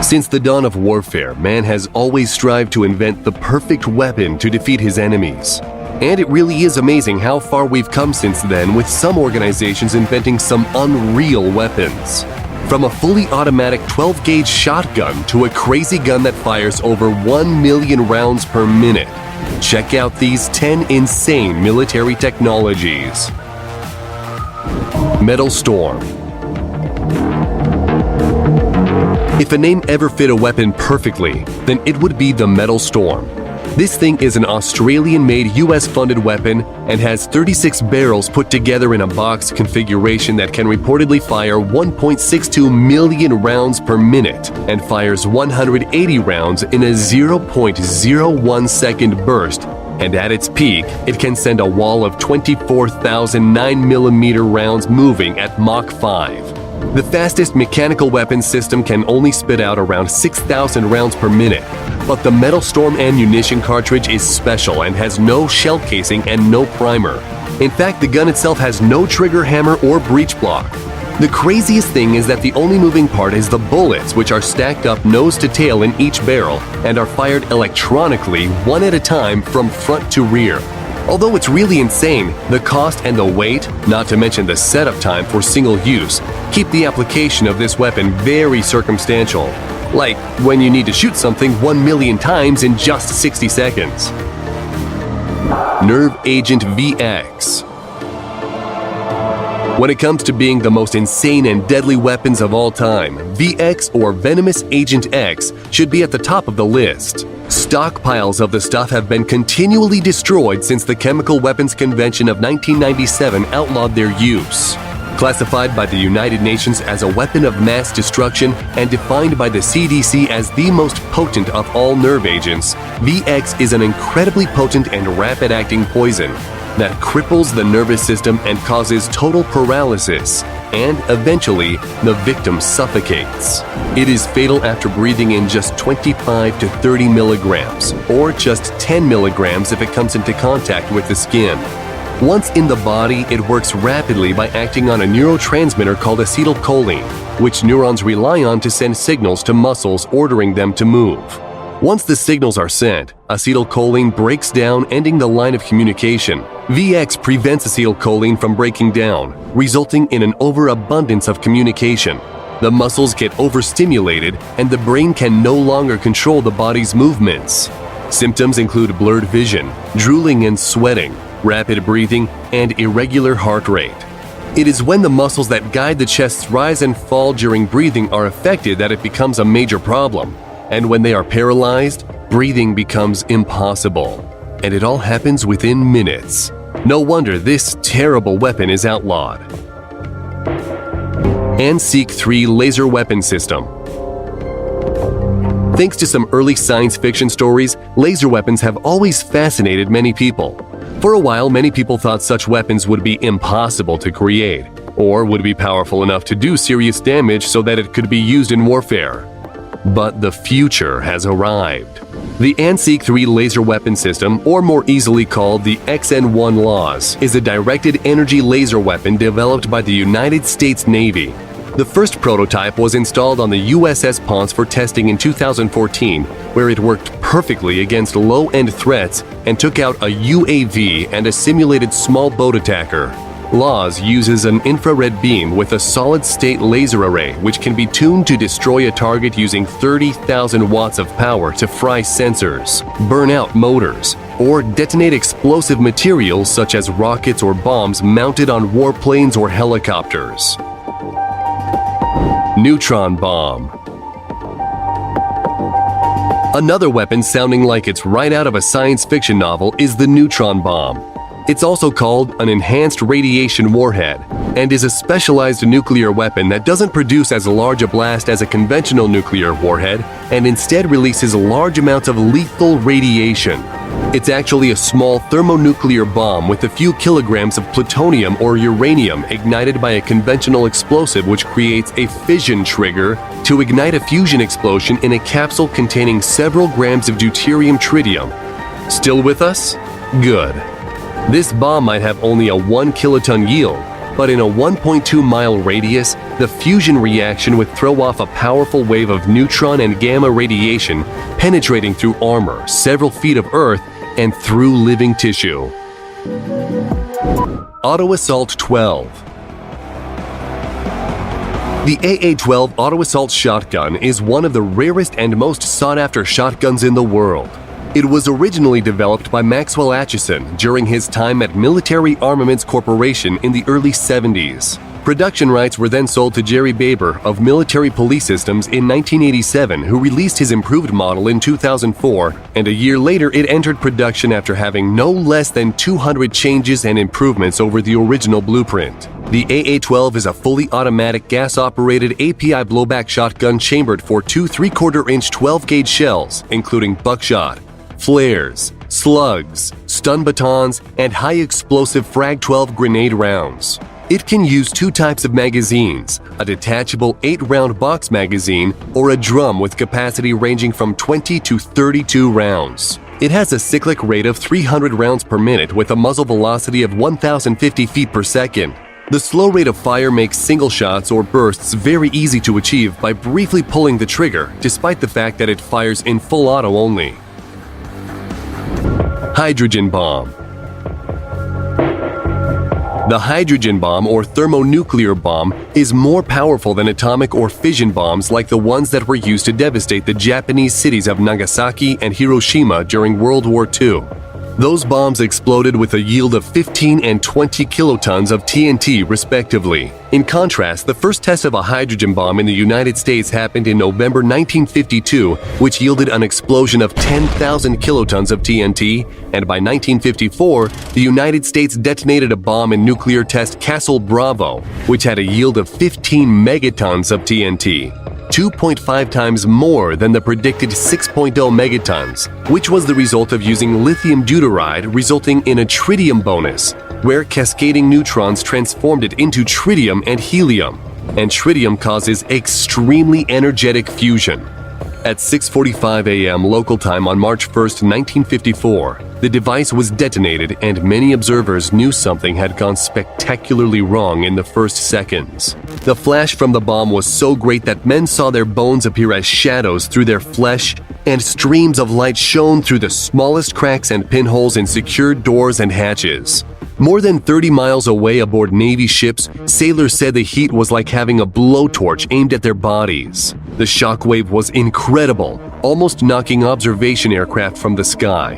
Since the dawn of warfare, man has always strived to invent the perfect weapon to defeat his enemies. And it really is amazing how far we've come since then, with some organizations inventing some unreal weapons. From a fully automatic 12-gauge shotgun to a crazy gun that fires over 1 million rounds per minute. Check out these 10 insane military technologies. Metal Storm. If a name ever fit a weapon perfectly, then it would be the Metal Storm. This thing is an Australian-made US-funded weapon and has 36 barrels put together in a box configuration that can reportedly fire 1.62 million rounds per minute and fires 180 rounds in a 0.01 second burst. And at its peak, it can send a wall of 24,000 9mm rounds moving at Mach 5. The fastest mechanical weapon system can only spit out around 6,000 rounds per minute, but the Metal Storm ammunition cartridge is special and has no shell casing and no primer. In fact, the gun itself has no trigger hammer or breech block. The craziest thing is that the only moving part is the bullets, which are stacked up nose to tail in each barrel and are fired electronically one at a time from front to rear. Although it's really insane, the cost and the weight, not to mention the setup time for single use, keep the application of this weapon very circumstantial. Like when you need to shoot something 1 million times in just 60 seconds. Nerve Agent VX. When it comes to being the most insane and deadly weapons of all time, VX or Venomous Agent X should be at the top of the list. Stockpiles of the stuff have been continually destroyed since the Chemical Weapons Convention of 1997 outlawed their use. Classified by the United Nations as a weapon of mass destruction and defined by the CDC as the most potent of all nerve agents, VX is an incredibly potent and rapid-acting poison that cripples the nervous system and causes total paralysis, and eventually the victim suffocates. It is fatal after breathing in just 25 to 30 milligrams, or just 10 milligrams if it comes into contact with the skin. Once in the body, it works rapidly by acting on a neurotransmitter called acetylcholine, which neurons rely on to send signals to muscles ordering them to move. Once the signals are sent, acetylcholine breaks down, ending the line of communication. VX prevents acetylcholine from breaking down, resulting in an overabundance of communication. The muscles get overstimulated, and the brain can no longer control the body's movements. Symptoms include blurred vision, drooling and sweating, rapid breathing, and irregular heart rate. It is when the muscles that guide the chest's rise and fall during breathing are affected that it becomes a major problem. And when they are paralyzed, breathing becomes impossible. And it all happens within minutes. No wonder this terrible weapon is outlawed. ATCHISSON laser weapon system. Thanks to some early science fiction stories, laser weapons have always fascinated many people. For a while, many people thought such weapons would be impossible to create, or would be powerful enough to do serious damage so that it could be used in warfare. But the future has arrived. The ATCHISSON laser weapon system, or more easily called the XN1 LAWS, is a directed energy laser weapon developed by the United States Navy. The first prototype was installed on the U.S.S. Ponce for testing in 2014, where it worked perfectly against low-end threats and took out a UAV and a simulated small boat attacker. LAWS uses an infrared beam with a solid-state laser array which can be tuned to destroy a target using 30,000 watts of power to fry sensors, burn out motors, or detonate explosive materials such as rockets or bombs mounted on warplanes or helicopters. Neutron bomb. Another weapon sounding like it's right out of a science fiction novel is the neutron bomb. It's also called an enhanced radiation warhead and is a specialized nuclear weapon that doesn't produce as large a blast as a conventional nuclear warhead and instead releases large amounts of lethal radiation. It's actually a small thermonuclear bomb with a few kilograms of plutonium or uranium ignited by a conventional explosive which creates a fission trigger to ignite a fusion explosion in a capsule containing several grams of deuterium tritium. Still with us? Good. This bomb might have only a 1 kiloton yield, but in a 1.2-mile radius, the fusion reaction would throw off a powerful wave of neutron and gamma radiation penetrating through armor, several feet of earth, and through living tissue. Auto Assault 12. The AA-12 Auto Assault shotgun is one of the rarest and most sought-after shotguns in the world. It was originally developed by Maxwell Atchison during his time at Military Armaments Corporation in the early 70s. Production rights were then sold to Jerry Baber of Military Police Systems in 1987, who released his improved model in 2004, and a year later it entered production after having no less than 200 changes and improvements over the original blueprint. The AA-12 is a fully automatic gas-operated API blowback shotgun chambered for two 3/4-inch 12-gauge shells, including buckshot, flares, slugs, stun batons, and high-explosive Frag-12 grenade rounds. It can use two types of magazines, a detachable 8-round box magazine or a drum with capacity ranging from 20 to 32 rounds. It has a cyclic rate of 300 rounds per minute with a muzzle velocity of 1,050 feet per second. The slow rate of fire makes single shots or bursts very easy to achieve by briefly pulling the trigger, despite the fact that it fires in full auto only. Hydrogen bomb. The hydrogen bomb or thermonuclear bomb is more powerful than atomic or fission bombs like the ones that were used to devastate the Japanese cities of Nagasaki and Hiroshima during World War II. Those bombs exploded with a yield of 15 and 20 kilotons of TNT, respectively. In contrast, the first test of a hydrogen bomb in the United States happened in November 1952, which yielded an explosion of 10,000 kilotons of TNT, and by 1954, the United States detonated a bomb in nuclear test Castle Bravo, which had a yield of 15 megatons of TNT. 2.5 times more than the predicted 6.0 megatons, which was the result of using lithium deuteride, resulting in a tritium bonus, where cascading neutrons transformed it into tritium and helium, and tritium causes extremely energetic fusion. At 6:45 a.m. local time on March 1, 1954, the device was detonated and many observers knew something had gone spectacularly wrong in the first seconds. The flash from the bomb was so great that men saw their bones appear as shadows through their flesh, and streams of light shone through the smallest cracks and pinholes in secured doors and hatches. More than 30 miles away aboard Navy ships, sailors said the heat was like having a blowtorch aimed at their bodies. The shockwave was incredible, almost knocking observation aircraft from the sky.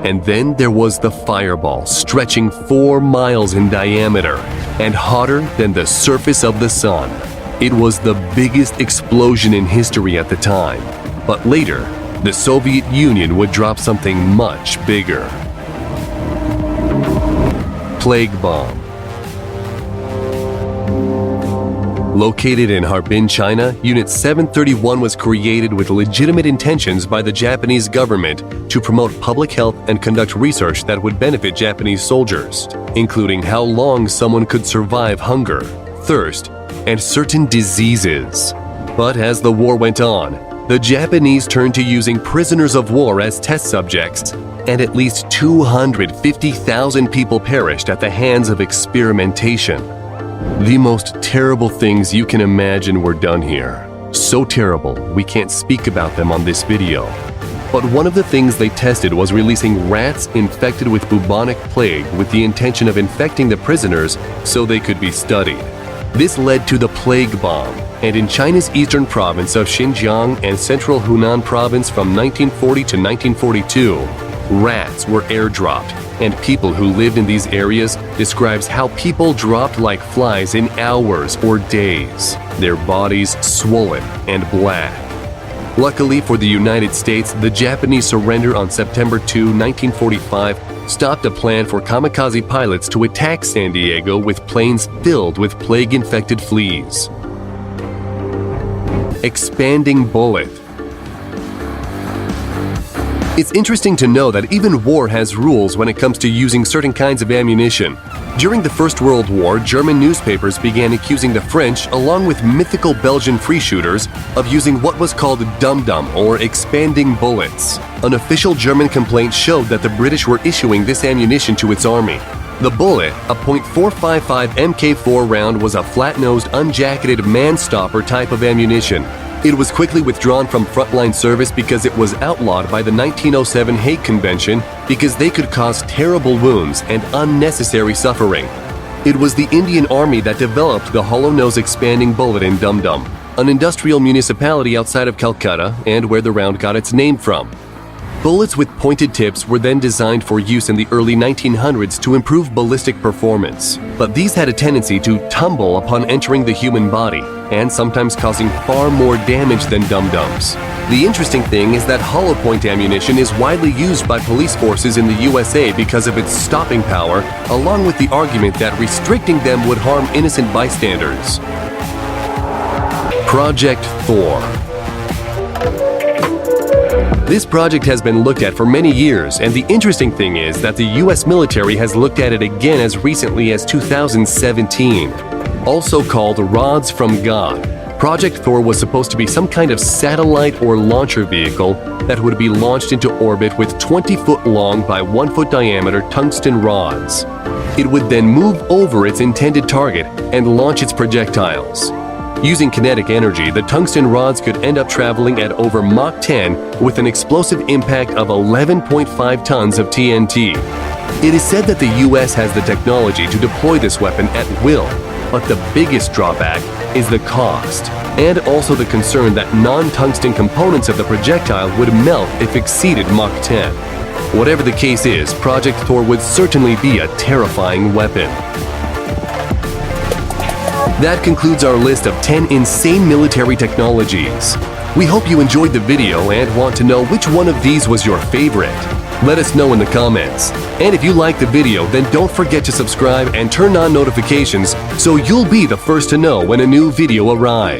And then there was the fireball, stretching 4 miles in diameter and hotter than the surface of the sun. It was the biggest explosion in history at the time. But later, the Soviet Union would drop something much bigger. Plague bomb. Located in Harbin, China, Unit 731 was created with legitimate intentions by the Japanese government to promote public health and conduct research that would benefit Japanese soldiers, including how long someone could survive hunger, thirst, and certain diseases. But as the war went on, the Japanese turned to using prisoners of war as test subjects, and at least 250,000 people perished at the hands of experimentation. The most terrible things you can imagine were done here. So terrible, we can't speak about them on this video. But one of the things they tested was releasing rats infected with bubonic plague with the intention of infecting the prisoners so they could be studied. This led to the plague bomb, and in China's eastern province of Xinjiang and central Hunan province from 1940 to 1942, rats were airdropped, and people who lived in these areas describes how people dropped like flies in hours or days, their bodies swollen and black. Luckily for the United States, the Japanese surrender on September 2, 1945 stopped a plan for kamikaze pilots to attack San Diego with planes filled with plague-infected fleas. Expanding bullet. It's interesting to know that even war has rules when it comes to using certain kinds of ammunition. During the First World War, German newspapers began accusing the French, along with mythical Belgian free shooters, of using what was called dum-dum or expanding bullets. An official German complaint showed that the British were issuing this ammunition to its army. The bullet, a .455 Mk4 round, was a flat-nosed, unjacketed man-stopper type of ammunition. It was quickly withdrawn from frontline service because it was outlawed by the 1907 Hague Convention because they could cause terrible wounds and unnecessary suffering. It was the Indian Army that developed the hollow-nose expanding bullet in Dum Dum, an industrial municipality outside of Calcutta and where the round got its name from. Bullets with pointed tips were then designed for use in the early 1900s to improve ballistic performance, but these had a tendency to tumble upon entering the human body and sometimes causing far more damage than dum-dums. The interesting thing is that hollow point ammunition is widely used by police forces in the USA because of its stopping power, along with the argument that restricting them would harm innocent bystanders. Project Thor. This project has been looked at for many years, and the interesting thing is that the U.S. military has looked at it again as recently as 2017. Also called Rods from God, Project Thor was supposed to be some kind of satellite or launcher vehicle that would be launched into orbit with 20-foot long by 1-foot diameter tungsten rods. It would then move over its intended target and launch its projectiles. Using kinetic energy, the tungsten rods could end up traveling at over Mach 10 with an explosive impact of 11.5 tons of TNT. It is said that the U.S. has the technology to deploy this weapon at will, but the biggest drawback is the cost, and also the concern that non-tungsten components of the projectile would melt if exceeded Mach 10. Whatever the case is, Project Thor would certainly be a terrifying weapon. That concludes our list of 10 insane military technologies. We hope you enjoyed the video and want to know which one of these was your favorite. Let us know in the comments. And if you liked the video, then don't forget to subscribe and turn on notifications so you'll be the first to know when a new video arrives.